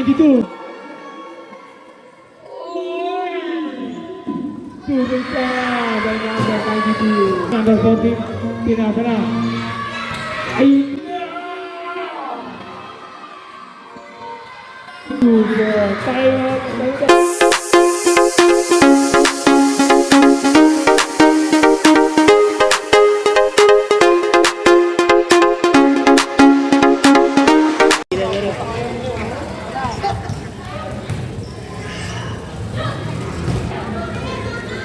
92. Tuloy pa by number 92. Number 14, pinasa na. Ayun na! Super! Tayo!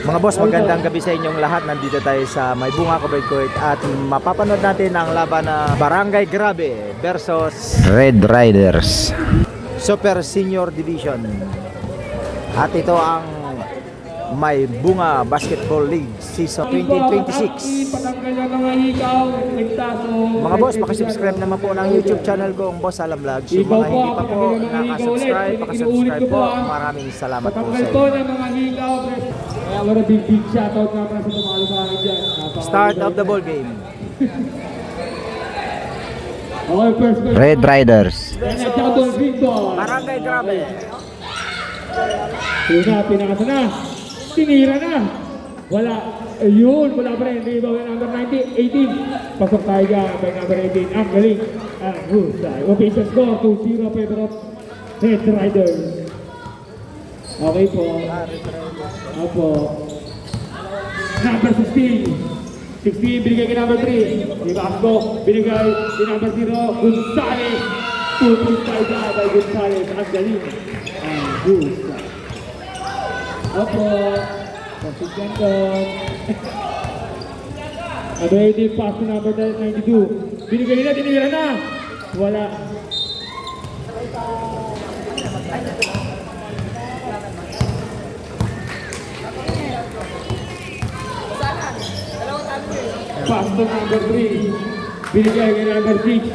Mga boss, magandang gabi sa inyong lahat. Nandito tayo sa May Bunga, Cavite at mapapanood natin ang laban na Barangay Grabe versus Red Riders Super Senior Division. At ito ang May Bunga Basketball League Season 2026. Mga boss, pakisubscribe naman po ng YouTube channel ko, ang Boss Alam Vlogs. Yung mga hindi pa po nakasubscribe, pakisubscribe po. Maraming salamat po sa inyo. Kaya wala big shoutout nga para sa tumalo sa akin dyan. Start of the ball game. Okay, first question. Red Riders Barangay Grabe. Yun na, pinakasa na. Tinira na. Wala. Ayun, wala pa rin. Rebound by number 18. Pasok tayo dyan by number 18. Ang galing. Ang husay. Official score, 2-0 favor of Red Riders. Okay po. Opo. Number 16. 16 binigay kay number 3. Ibasco binigay kay number 0. Gonzales. 2-5 by Gonzales. Ang galing. Ang husay. Opo. Pasigyan doon. Ready pass to number 92. Binigay na, tinira na. Wala. Pass to number 3. Binigay kay number 6.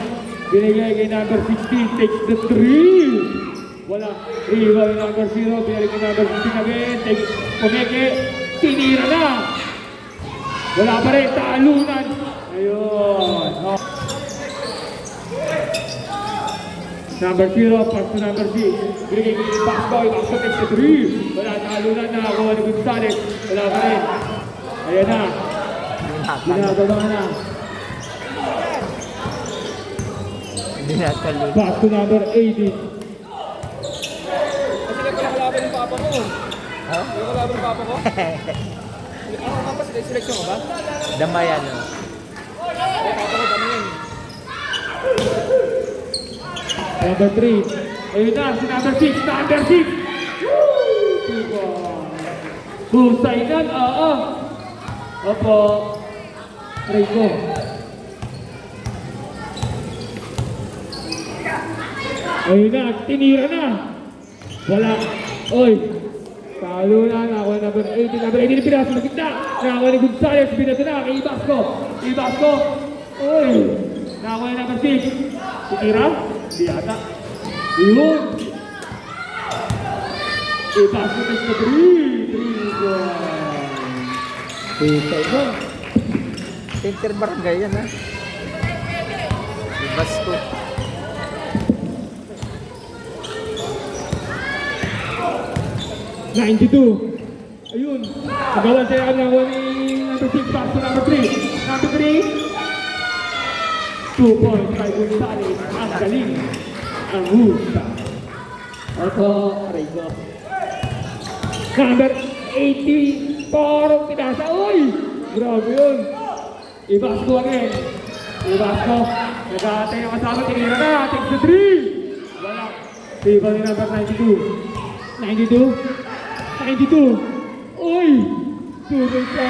Binigay kay number 16. Takes the 3. Wala. Rebound number 0. Binigay kay number 16 again. Takes Kumeke. Tinira na. Wala pa rin. Talunan. Ayun. Oh. Number 0. Pass to number 6. Binigay kay Ibasco. Ibasco takes the 3. Wala. Talunan na. Kuha ni Gonzales. Wala pa rin. Ayan na. Ginagawa na. Pass to number 18. Kasi nagkakalaban ng papa ko. Ha? Nagkakalaban ng papa ko? Ano ka pa? Selection mo ba? Damayan. Ay, papa ko dami yun. Number 3. Ayun na, si number 6. Number 6! Husay na. Oo. Opo. Rico. Ayun na, tinira na. Wala. Oy. Talo na. Nakakuha number 18. Number 18 na pinasa na gitna. Nakakuha ni Gonzales. Binato na kay Ibasco. Ibasco. Oy. Nakakuha ni number 6. Tinira? Hindi ata. Yun. Ibasco takes the 3. 3 Husay na. Center Barangay yan, ha? Ibasco. Ayun. Nagawa siya ang nakuha ni number 6. Pass to number 3. Number 3. 2 points by Gonzales. Ang galing. Ang husa. Oto. Rico. Number 80. Parang pinasa. Uy! Grabe yun. Ibasco again. Ibasco. Nag-aatay ang kasama. Tinira na. Takes the 3. Wala. Table ni number 92. 92. Uy! Tuloy pa.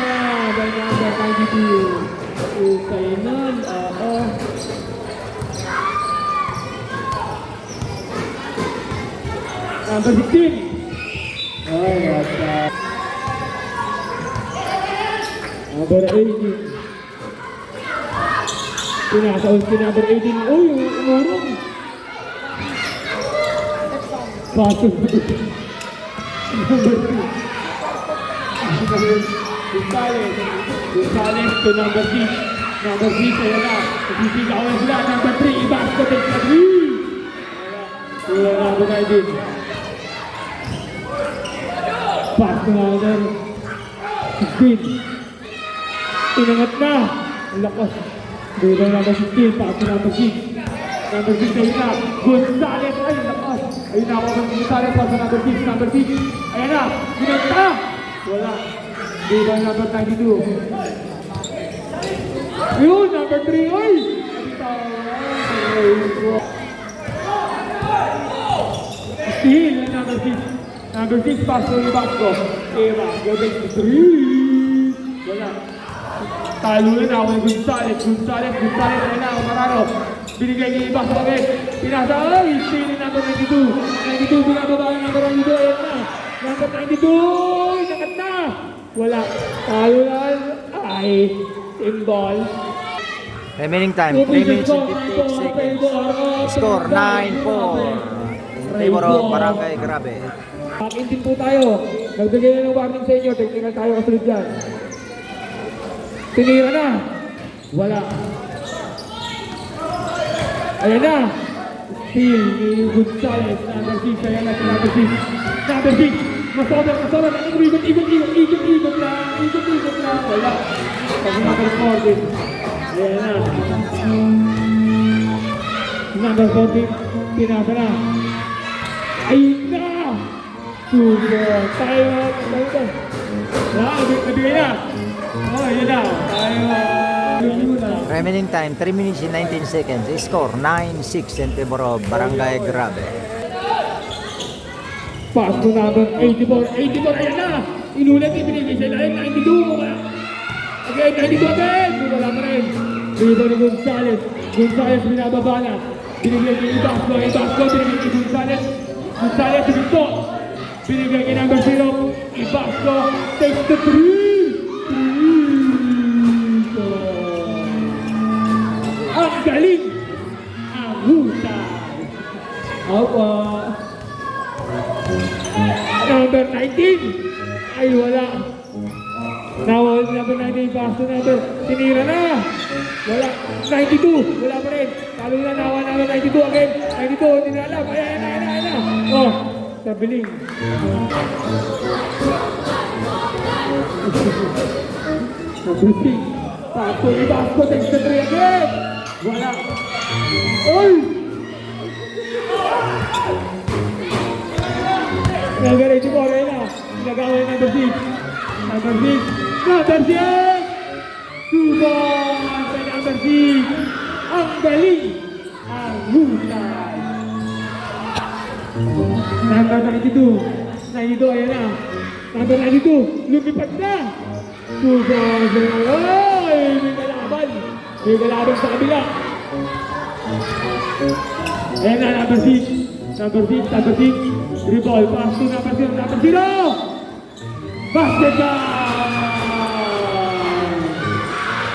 By number 92. Ukay nun. Oo. Number 16. Ay, wala. Number 18. Pinakaon si number 18. Uy, umurong. Pasok. Number 2. Gonzales to number 6. Number 6, ayan na. Nagsisigawan sila. Number 3, Ibasco takes the 3. Wala na ako na din. Pass to number 16. Inangat na. Ang lakas. Dito number 16. Pass to number 6. Number 6 na yun na. Gonzales. Ay, lakas. Ayun na ako ng Gonzales. Pass to number 6. Number 6. Ayan na. Ginagta. Wala. Dito number 92. Ayun, number 3. Ay! Steal na number 6. Number 6, pass to Ibasco. Ibasco takes the 3. Wala. Talo na ako ng Gonzales. Ayun na, Marano. Binigay ni Ibasco agad. Pinasa, ay! Steal na number 92. 92, binababa na number 92. Ayan na. Number 92. Nakat na. Wala. Talo na. Ay. Symbol. Remaining time, 3 minutes and 58 seconds. Score 9-4. In favor of Barangay Grabe. Akin din po tayo. Nagbigay na ng warning sa inyo. Technical tayo kasunod dyan. Tinira na. Wala. Ayan na. Steal ni Gonzales. Number 6. Ayan na si number 6. Number 6. Masobra. Ikot lang. Wala. Pag number 4 din. Ayan na. Number 14. Pinasa na. Ayun na! Super! Tayo! Nabigay na! Oh, yun na! Tayo! Remaining time, 3 minutes and 19 seconds. Score 9-6 in favor of Barangay Grabe. Pass to number 84. Ayan na! Inulat ibinigay sa ilalim. 92! Again, 92 again! Wala pa rin. Dito ni Gonzales. Gonzales binababa na. Binigay ni Ibasco. Binigay ni Gonzales. Gonzales dito. Binigay ni number 0. Ibasco takes the 3. Ang galing. Ang husay. Opo. Number 19. Ay wala. Now, number 19, pass to number. Tinira na. Wala. 92. Wala pa rin. Talo na nawa number 92 again. 92. Hindi na alam. Ayan na. Oh, tabiling. Number 6. Pass to Ibasco. Takes the 3 again. Wala. Oy! Number 84. Ayan na. Nagawin number 6. Number 6. Number 6! Subon sa number 6! Ang galing! Ang husay! Number 92. 92, ayan na. Number 92, lumipad na! Subon sa ay! May kalaban sa kabila. Ayan na, number 6. Number 6. Dribble, pass to number 0. Number 0! Basket na!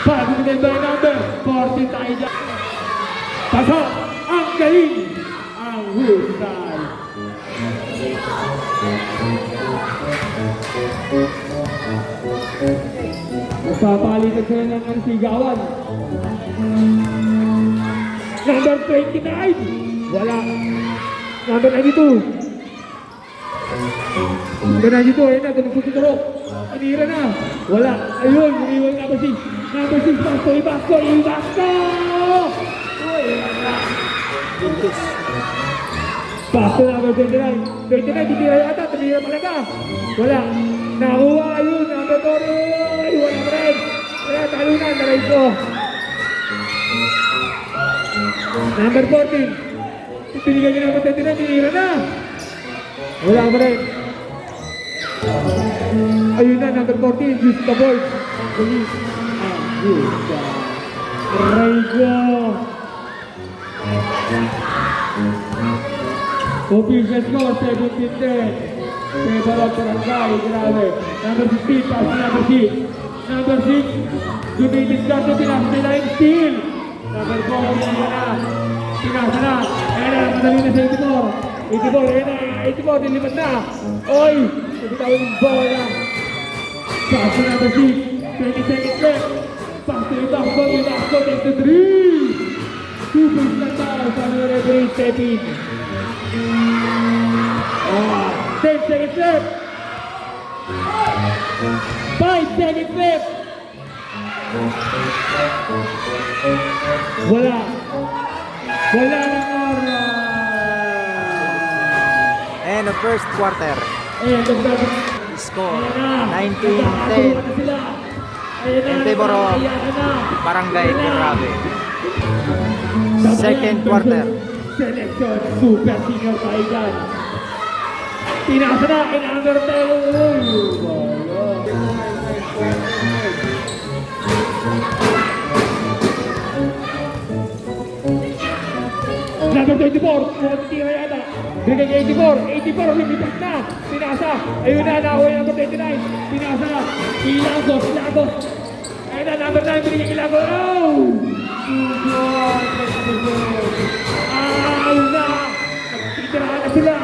Pasok din ba yung number? 14 tayo dyan. Pasok! Ang galing! Ang husay! Magpapalitan sila ng sigawan. Number 29! Wala. Number 92. Number 92, ayun na, ganun po si Turok. Inira na. Wala. Ayun, iniwan number 6. Number 6, pass to Ibasco. Uy, wala. Pass to number 29. 29, titira yata. Tumira talaga. Wala. Nakuha, ayun. Number 4. Ay, wala pa rin. Wala, talo na. Naray ko. Number 14. Tinigay niya number 29. Tinira na. Wala pa rin. Ayun na, number 14, use the board. Police. Raigo. Official score, 17-10. Favor of Barangay Grabe. Number 15, pass to number 6. Number 6, dumitis ka sa pinasa nila yung steal. Number 4, pinasa na. Pinasa na. Ayan na, madali na sa 84. 84, ayan na, 84, nilipat na. Oy! Nabitawan yung bola. Pass to number 6. 20 seconds left. Pass to Ibasco. Ibasco takes the 3. Super star. Sabi ng referee, step in. 10 seconds left. 5 seconds left. Wala. Wala ng oras. And the first quarter. Ayan, nagbago. Score Ayan na. 19-10 Nagkakatuwa na sila. Ayan na. in favor of Ayan na. Barangay Ayan na. Grabe. Sabayan Second quarter. Selection Super Senior Kaigan. Tinasa na in under 10. Number 24, mukhang tira yata. Bigay kay 84, lumipit na. Pinasa, ayun na, nakuha yung number 29. Pinasa, Ilagos. Ayun na, number 9, binigay kay Ilagos. Oh! Ayun na, nagtitirahan na sila.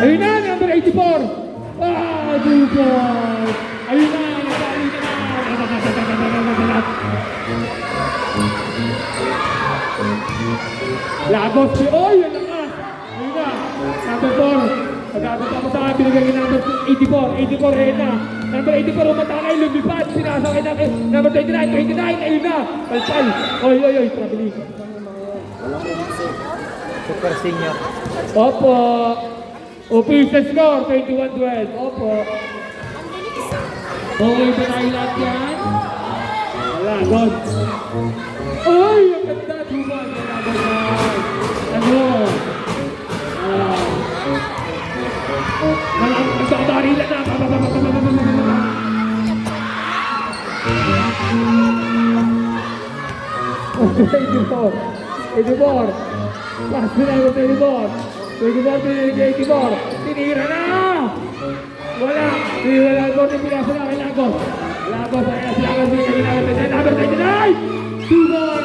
Ayun na, number 84. Super. Ayun na, nagkali na. Lagos si Oy, yan ang as. Ayun na, number 4. Pagkabot ako sa akin, binigay ng number 84. Ayun na. Number 84, umatakay, lumipad. Sinasakay natin. Number 29. Ayun na. Palpal. Oy, traveling. Super Senior. Opo. Official score, 21-12. Opo. Okay ba tayo lahat yan? Wala, God. Ay, ang ganda. Tuman. Wala ba yan? Ano? Ang takarila na. Oh, 84. Pass na ako 24. 24. Tinira na! Wala! Wala ko na pinasa na kay Lagos. Lagos ay Lagos binigay na natin. Number 29! Tuman!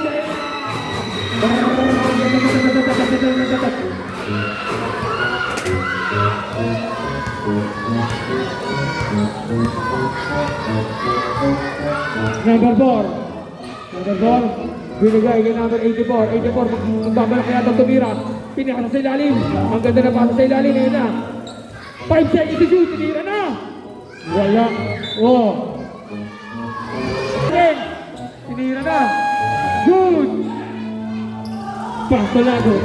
Number 4. Binigay kay number 84. Magbabalak kaya itong tumira. Pinakasa sa ilalim. Ang ganda na pasa sa ilalim. Ayun na. 5 seconds to shoot. Tinira na. Wala. Oh. Tinira na. Good. Paso Lagos.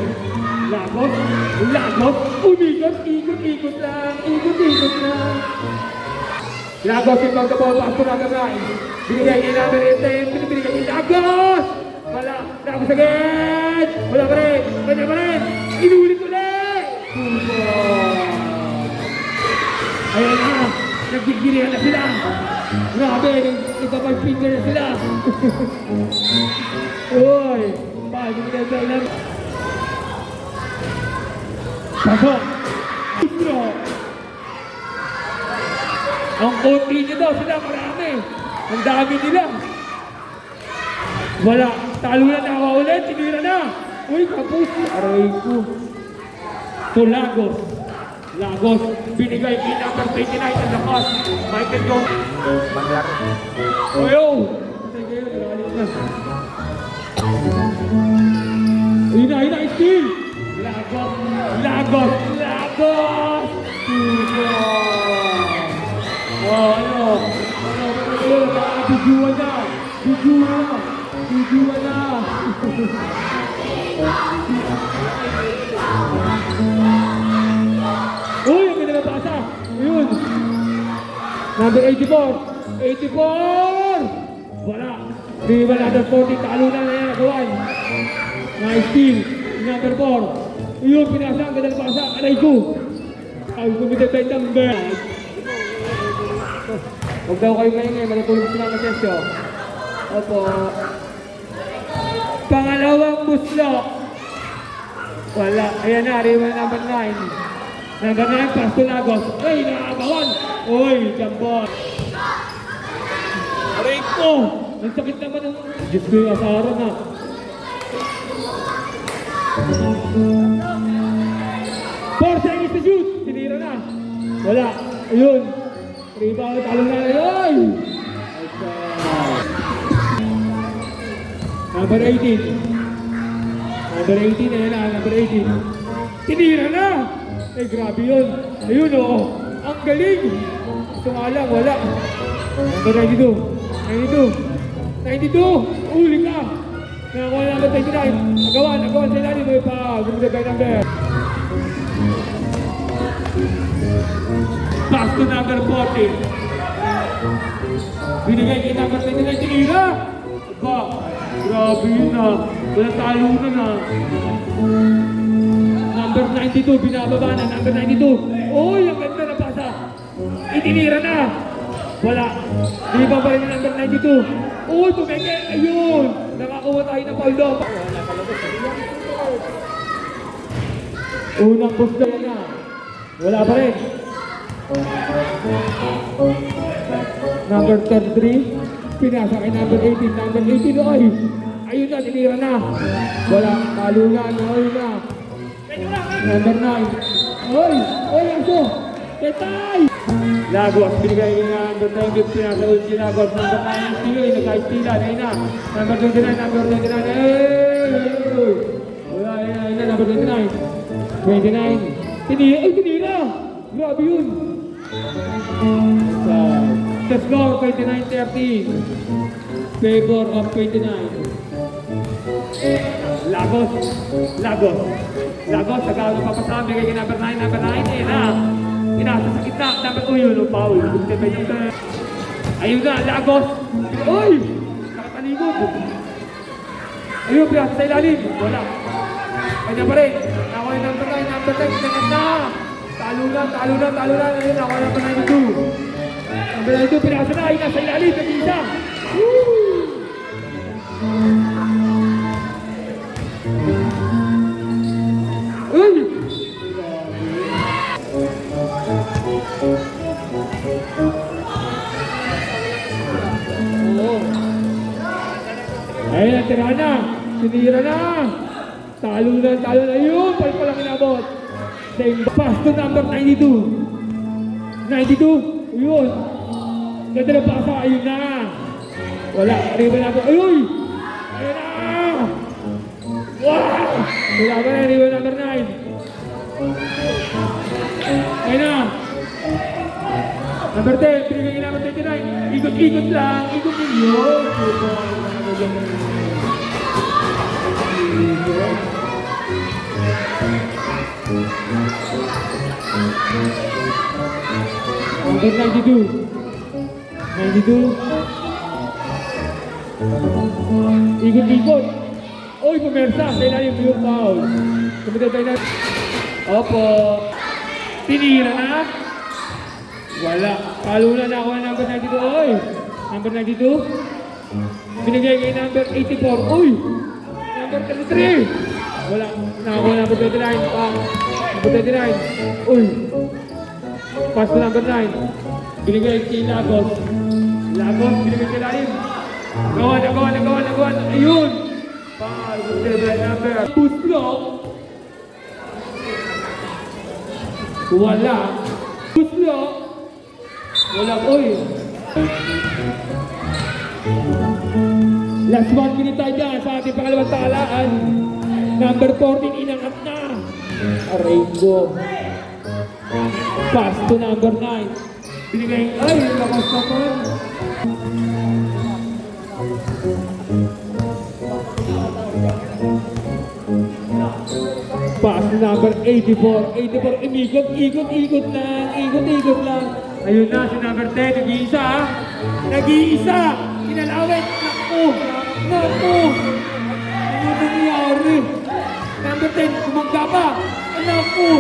Lagos. Umikot. Ikot lang. Ikot lang. Lagos yung magkabawa. Paso na gagay. Binigay kay number 10. Binigay kay Lagos. Wala. Lagos again. Wala pa rin. Inulit ulit. Ayan na. Nagigirihan na sila. Grabe. Nagpapag-finger na sila. Uy. Paano nagagay lang. Pasok. Istro. Ang konti niyo daw sila. Marami. Ang dami nila. Wala. Talo na nawa ulit. Tinira na. Uy, kapos. Aray ko. So, Lagos. Binigay kay number 29 ang lakas. Michael Jong. Maglaro. Oyo. Patay kayo. Nagalit na. Ayun na. Steal. Lagos. Super. Oh, ano? Bijuan na. Uy, ang ganda na pasa. Ayun. Number 84. Wala. Di ba na 40. Talo na yan. Nagawan. Nice steal. Number 4. Ayun, pinasa. Ang ganda na pasa. Aray ko. Ang kumitay ng bag. Huwag daw kayo maingay. Manatulog sila ng sesyo. Opo. Pangalawang muslok. Wala. Ayan na. Rival number 9. Number 9, Pasto Lagos. Ay, nakakawan. Uy, jambon. Aray ko. Ang sakit naman ng... Diyos ko yung asara na. 4 seconds to shoot. Tinira na. Wala. Ayun. Rebound. Talo na. Ayun. Number 18. Number 18. Ayan na. Number 18. Tinira na. Eh, grabe yun. Ayun, oo. Ang galing. Gusto nga lang. Wala. Number 92. 92. 92. Uli ka. Nakakuha na number 29. Agawan sa ilalim. May pa. Gumida by number. Pass to number 40. Binigay kay number 29. Tinira. Ba. Grabe yun na. Wala talo na. Number 92. Binababa na. Number 92. Uy, ang ganda na pasa. Itinira na. Wala. Di ba pa rin ang number 92? Uy, tumenge. Ayun. Nakakuha tayo ng foul doon. Unang push na. Wala pa rin. Number 33. Pinasa kay number 18. Number 18. Oy. Ayun na. Tinira na. Wala. Talungan. Ayun na. Number 9. Oy. Oy, aso. Tetay. Lagos, binigay nga number 9, pinasa ulit si Lagos, number 9, Stilo, naka-Stila, ayun na, number 29, wala, ayun na, number 29, tinira, grabe yun. The score, 29-30, favor of 29. Lagos, nagkakaroon pa pasama, bigay number 9, ayun na. Inasa sa gitna, dapat yun, Paul. Ayun na, Lagos. Uy! Nakataligod. Ayun, pinasa sa ilalim. Wala. Kanya pa rin. Nakuha yung number 9, ganyan na. Talo na. Ayun, nakuha yung number 92. Number 92, pinasa na. Ayun, nasa ilalim. Nag-isa. Uy! Ayun, tira na. Sinira na. Talo na. Yun, pal palang inabot. Same pass to number 92. 92. Yun. Ganda na pasa. Ayun na. Wala. Riba na po. Ayun. Ayun na. Wow. Wala ba na. Riba number 9. Ayun na. Number 10. Pinigay number 29. Ikot-ikot lang. Ikot yun. Number 92. Ikot-ikot. Uy, pumersa. Sa ilalim yung foul. Kumita tayo na. Opo. Tinira na. Wala. Kalula na ako ng number 92. Uy. Number 92. Binigay kay number 84. Uy. Number 33. Wala. Nakakuha number 29. Number 29. Uy. Pass to number 9. Binigay kay Lagos. Binigay kay Lalim. Nagawa. Ayun. Pass to number. Boost block. Wala. Boost block. Wala. Uy. Last 1 minute tayo dyan sa ating pangalawang talaan. Number 14, inangat na. Aray ko. Pass to number 9. Binigay, ay, lakas naman. Pass to number 84. 84, ikot lang. Ayun na, si number 10, nag-iisa. Kinalawit, naku. Ano nangyari? Number 10, kumangga pa. Naku.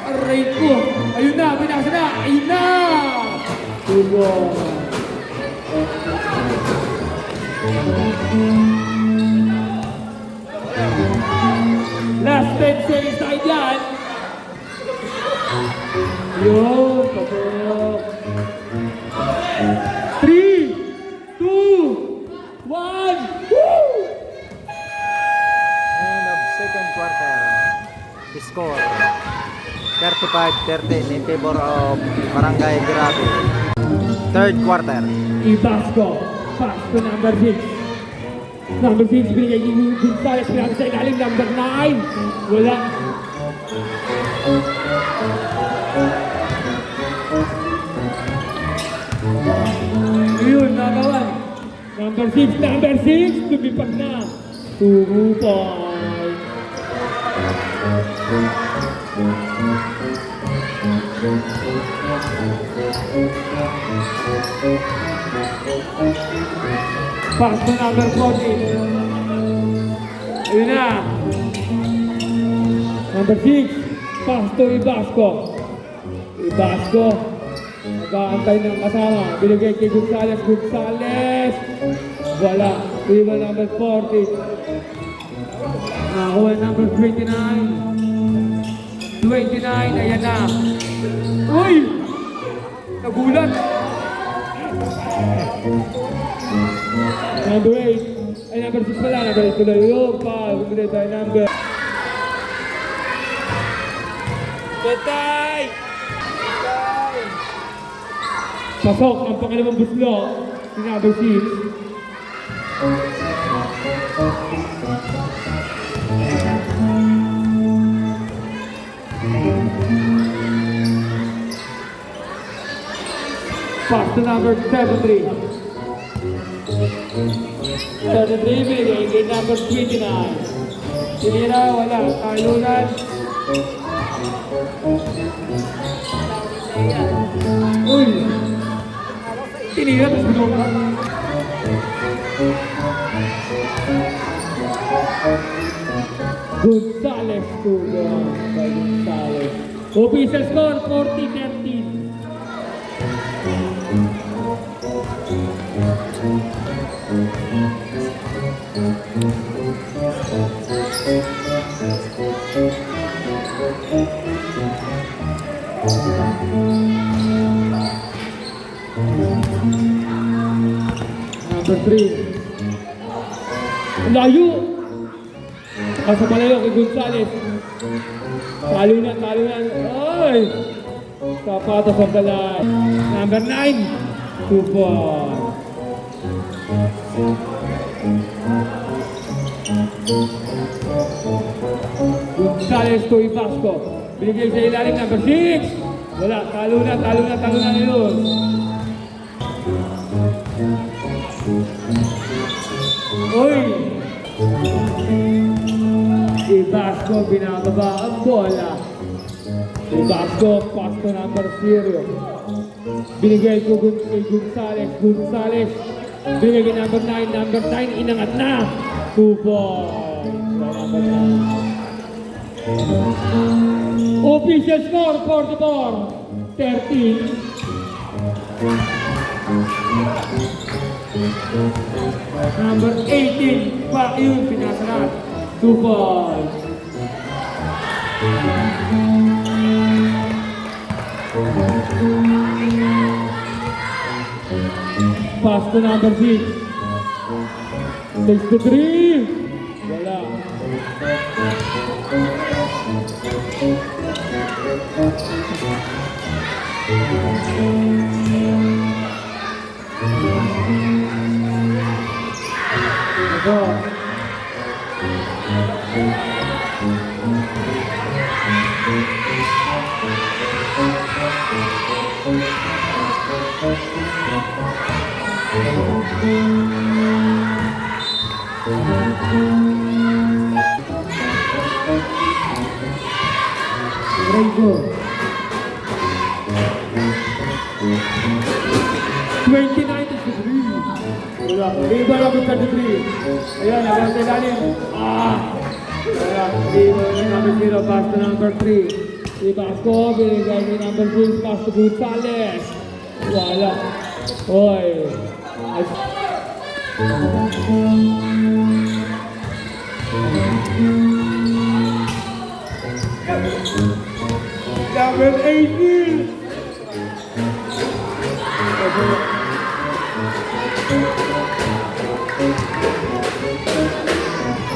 Aray ko. Ayun na, binasa na. Ayun na. Tubo. Last 10 seconds tayo dyan. Yun, pasok. 3, 2, 1. Woo! End of second quarter. Score 35-13 in favor of Barangay Grabe. Third quarter. Ibasco, pass to number 6. Number 6, binigay ni Gonzales, pinasa sa ilalim, number 9. Wala. Yun, nakawan. Number 6, lumipad na. 2 points. Pass to number 14. Ayun na. Number 6. Pass to Ibasco. Ibasco. Nag-aantay ng kasama. Binigay kay Gonzales. Gonzales. Wala. Iba number 40. Nakakuha number 29. 29. Ayan na. Uy! Nagulat. Number 8. Ay, number 6 pala. Number 8 tuloy. Yung pa. Bumili tayo number. Betay! Pasok ang pangalawang buslo. Si number 6. Pass to number 73. 73 binigay kay number 29. Sinira, wala. Talunan. Uy! Tinira, tapos binunga. Gonzales to the by Gonzales. Official score, 40-13. Number 3. Layo! Nasa malayo kay Gonzales. Talunan. Ay! Sapatos ang balay. Number 9. 2 points. Gonzales to Ibasco. Binigay sa ilalim number 6. Wala. Talunan yun. Uy! Ibasco binababa ang bola. Ibasco, pass to number 0. Binigay ko kay Gonzales. Binigay kay number 9. Number 9, inangat na. 2 points. Number 9. Official score, 44-13. Number 18, yun, pinasarat. 2 points. Pass to number 6. 6 to 3. Wala. Ito. Rego. 29-3. Wala. Iba lang yung 33. Ayan, nabang sa ilalim. Wala. Iba yung number 0, pass to number 3. Ibasco, binigay ni number 6, pass to Gonzales. Wala. Oy. Number 18.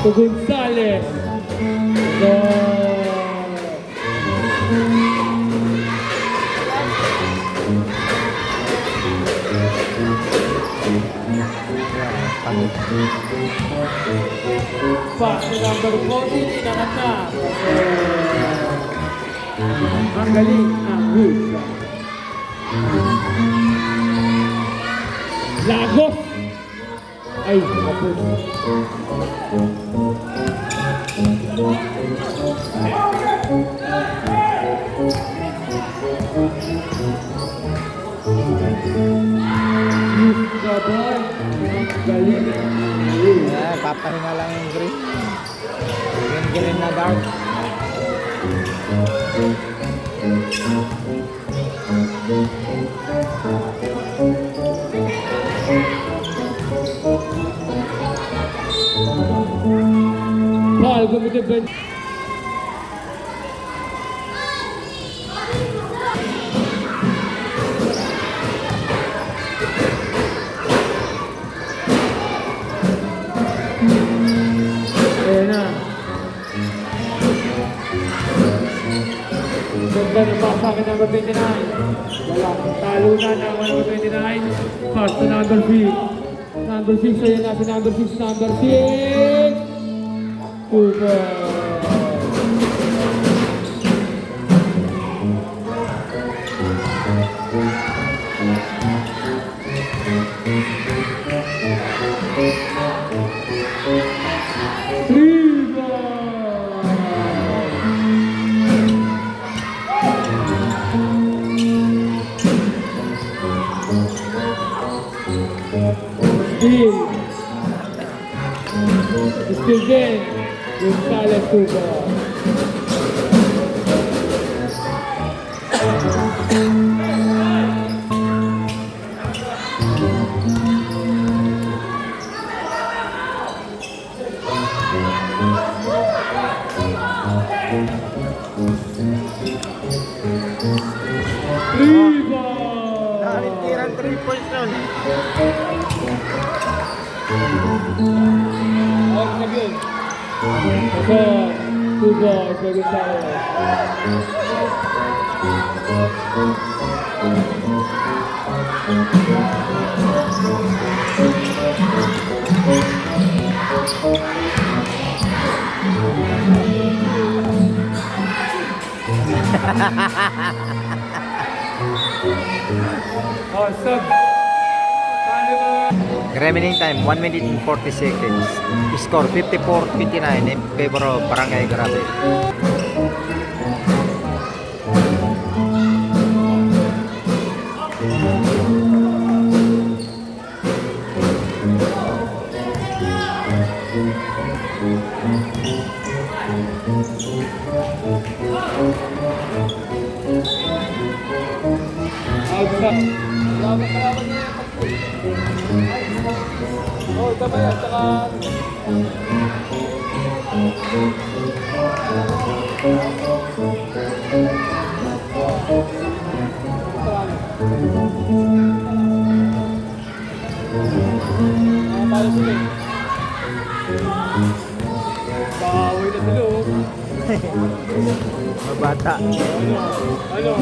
To Gonzales. Pass to number 14, inangat na. Ang galing ang Hus. Lagos! Ay, kapos. Hus ka ba? Ang galing ang Hus. Papahinga lang yung green. Green na dark. Paul, gumito ba? Ayan na. Ganda ng pass sa akin number 29. Wala. Talunan ang number 29. Pass to number 6. Number 6, ayan na si number 6. Number 6. Super. Still din, Gonzales Tuba. Riva! Nalintiran 3 points nun. Huwag na yun. Ito, Tuba, ito Gonzales. Oh, sub. Paano ba? Remaining time 1 minute and 40 seconds. Score 54-29 in favor of Barangay Grabe. Outside. Kalaban niya. Oh, tama yan. Saka... Para sila eh. Kaaway na sila oh. Mga bata. Ano?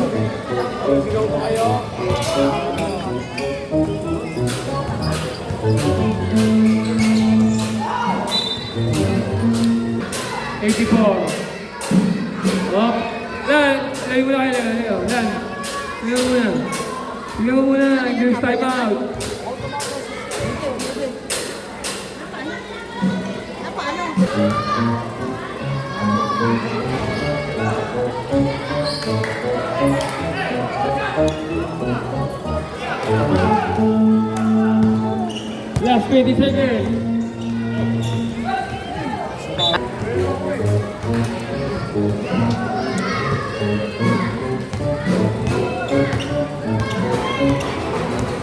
Sigaw pa kayo? 84. Up. Lan, lagay mo na kayo. Lan. Tingnan mo muna. Tingnan mo muna. English time out. Last 20 seconds.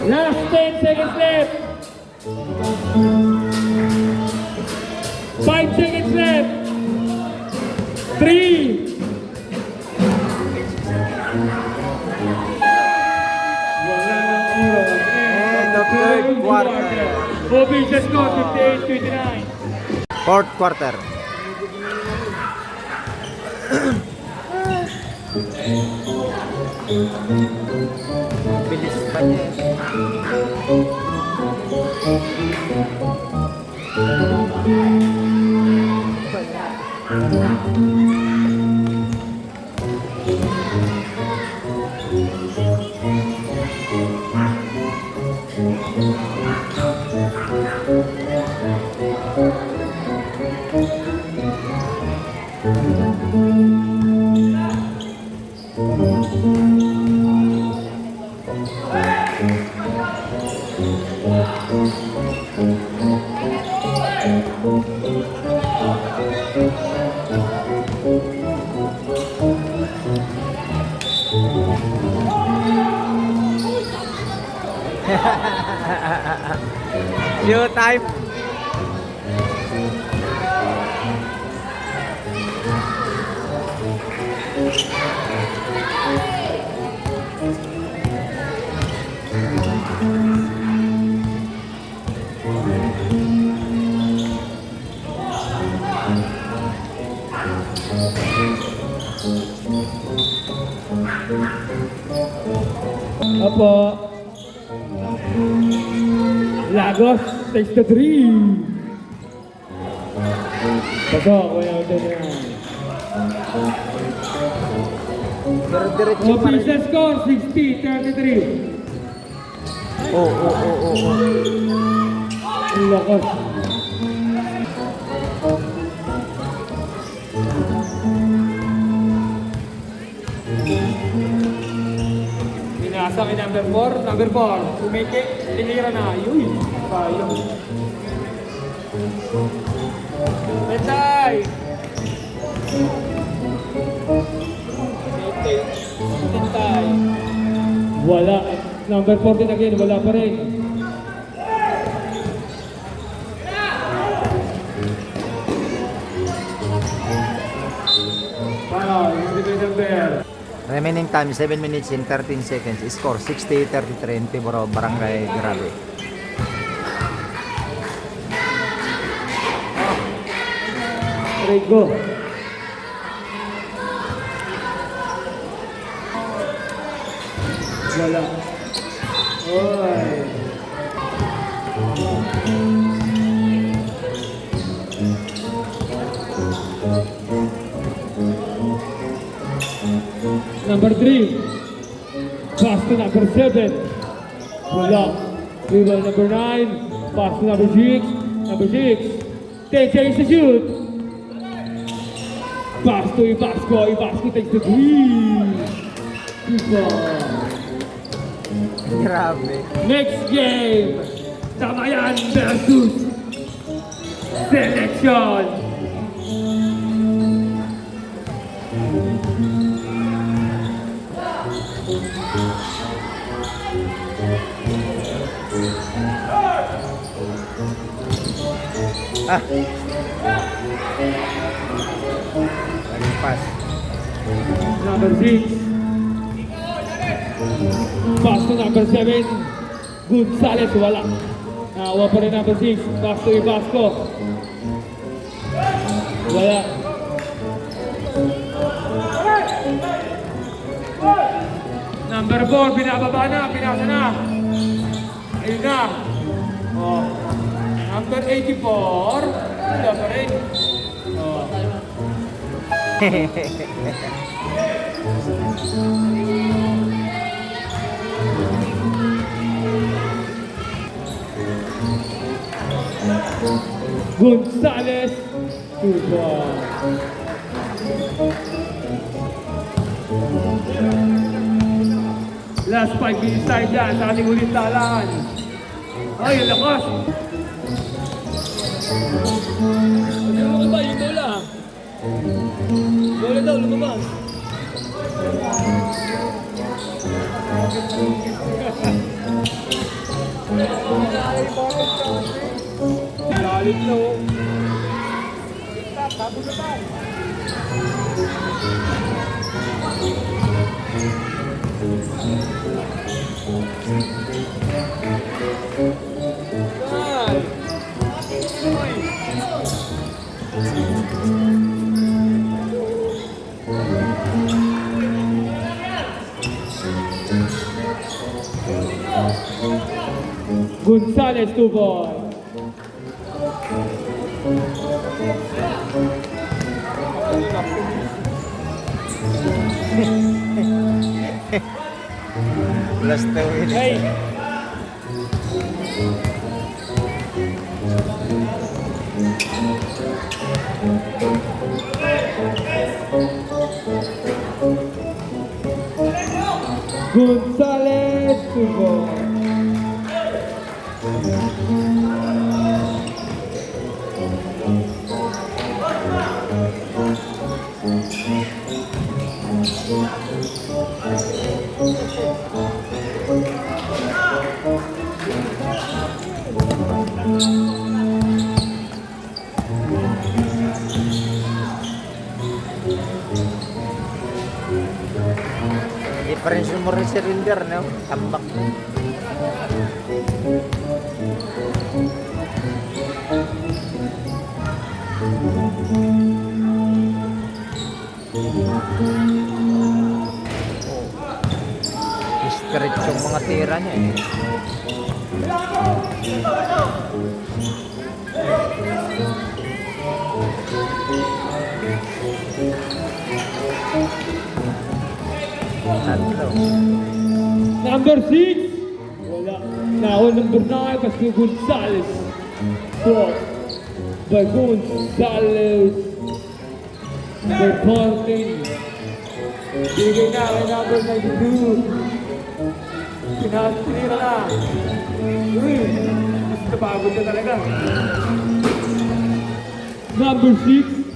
Last 10 seconds left. 5 seconds left. 3. End of third quarter. Official score 58-29. Fourth quarter. Bilis pa niya. Show time. Opo. Lagos takes the 3. Pasok, kuya ito na. Pero diretso pa rin. Official score, 60-33. Oo. Ang lakas. Pinasa kay number 4. Number 4. Kumike. Tinira na. Yun. Sayang. Betay! Betay. Wala. Number 14 again. Wala pa rin. Wow, yung defender there. Remaining time 7 minutes and 13 seconds. Score 60-33 in favor of Barangay Grabe. Ready, go. Wala. Oy. Number 3. Pass to number 7. Wala. Dribble number 9. Pass to number 6. Number 6. Takes a shoot. Pass to Ibasco. Ibasco takes the 3. Grabe. Next game. Tamayan versus Selection. Galing pass. Number 6. Pass to number 7. Gonzales, wala. Nawa pa rin number 6. Pass to Ibasco. Wala. Number 4, binababa na, pinasa na. Ayun na. Oh. Number 84, wala pa rin. Oh. Gonzales, super. Last 5 minutes tayo dyan sa ating ulit talaan. Ay, ang lakas! Ano mo ba yung bola? Bola daw, lumabas. Lalit na oh. Tapos na ba? Gonzales, 2 ball. Last 2 minutes. Hey! Gonzales to go. Hindi pa rin sumuri si Rinder, no? Tambak. Stretch yung mga tira niya eh. Tatlo. Number 6. Wala. Now number 9, Pascal Gonzales. Brought by Gonzales. By 14. Bigay na kay number 92. Tinira na. Uy, mas napagod na talaga. Number 6.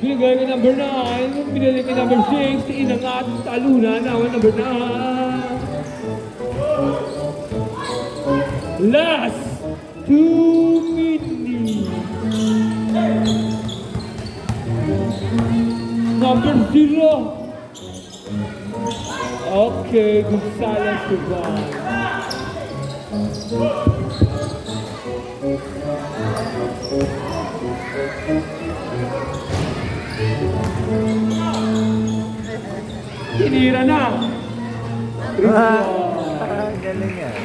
Binigay kay number 9. Binigay kay number 6. Inangat. Talunan. Now number 9. Last 2 minutes. Number 0. Okay, Gonzales to one. Tinira na. Galing yan.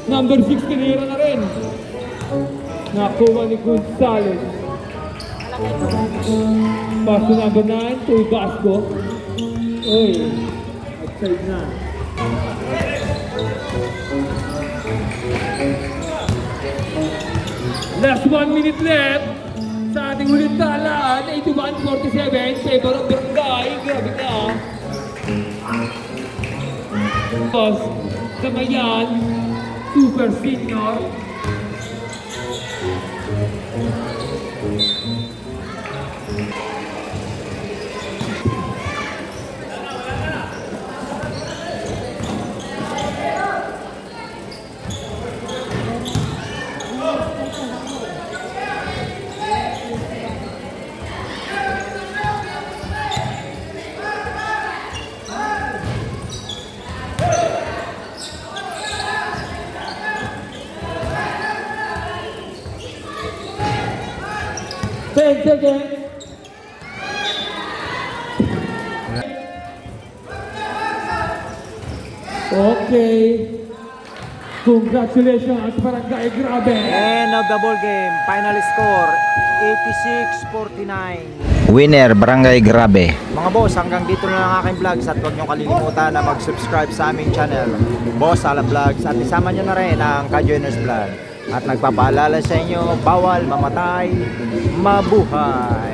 Number 6 tinira na rin. Nakuha ni Gonzales. Pass to number 9 to Basco. Uy, outside na. Last 1 minute left sa ating ulit talaan. 81-47, favor of Barangay. Grabe ka. Tapos, Kamayan, Super Senior. Ten seconds. Okay. Congratulations, Barangay Grabe. End of the ball game. Final score 86-49. Winner Barangay Grabe. Mga boss, hanggang dito na lang aking vlogs at huwag niyong kalilimutan na mag-subscribe sa aming channel, Boss Ala Vlogs, at isama niyo na rin ang Ka-Joiners Vlog. At nagpapaalala sa inyo, bawal mamatay, mabuhay.